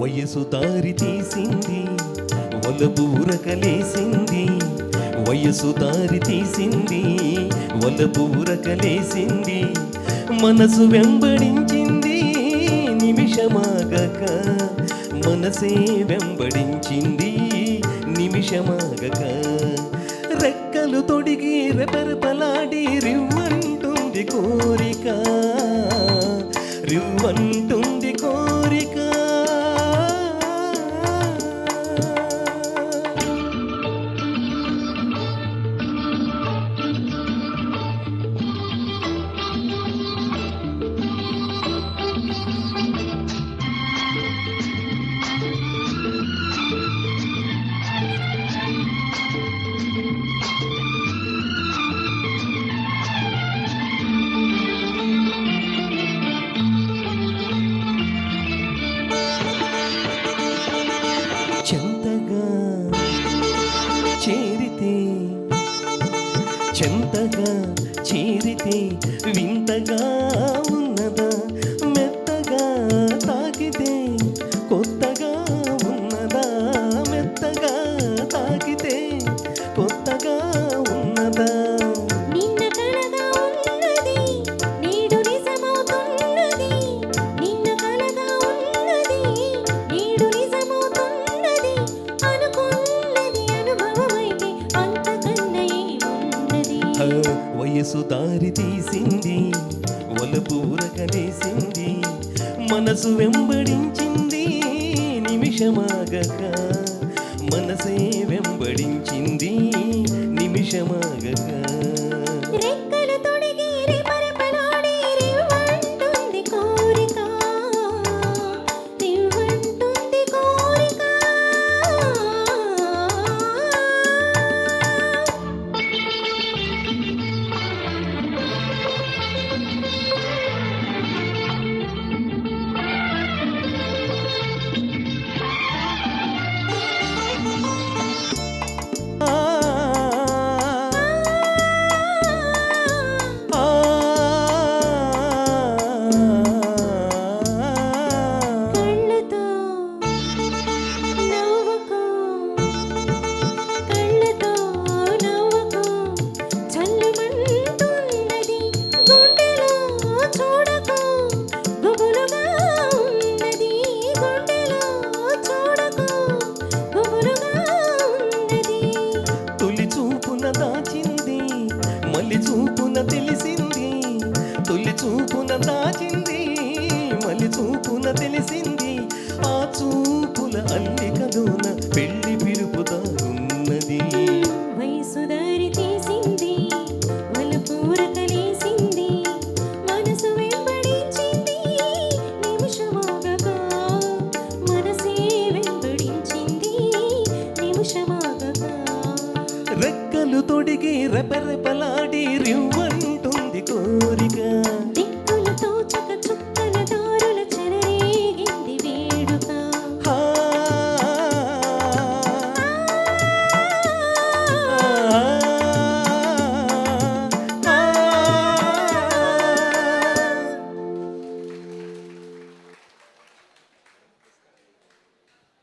వయసు దారి తీసింది వలపు ఉరకలేసింది, వయసు దారి తీసింది వలపు ఉరకలేసింది, మనసు వెంబడించింది నిమిషమాగక, మనసే వెంబడించింది నిమిషమాగక, రెక్కలు తొడిగి రెపరెపలాడి రివ్వంటుంది కోరిక, రివ్వంటుంది కోరిక. చెంతగా చేరితే, చెంతగా చేరితే వింతగా ఉన్నదా, మెత్తగా తాకితే కొత్తగా ఉన్నదా, మెత్తగా తాకితే కొత్తగా ఉన్నదా. వయసు దారి తీసింది వలపు ఉరకలేసింది, మనసు వెంబడించింది నిమిషమాగక, మనసే వెంబడించింది నిమిషమాగక.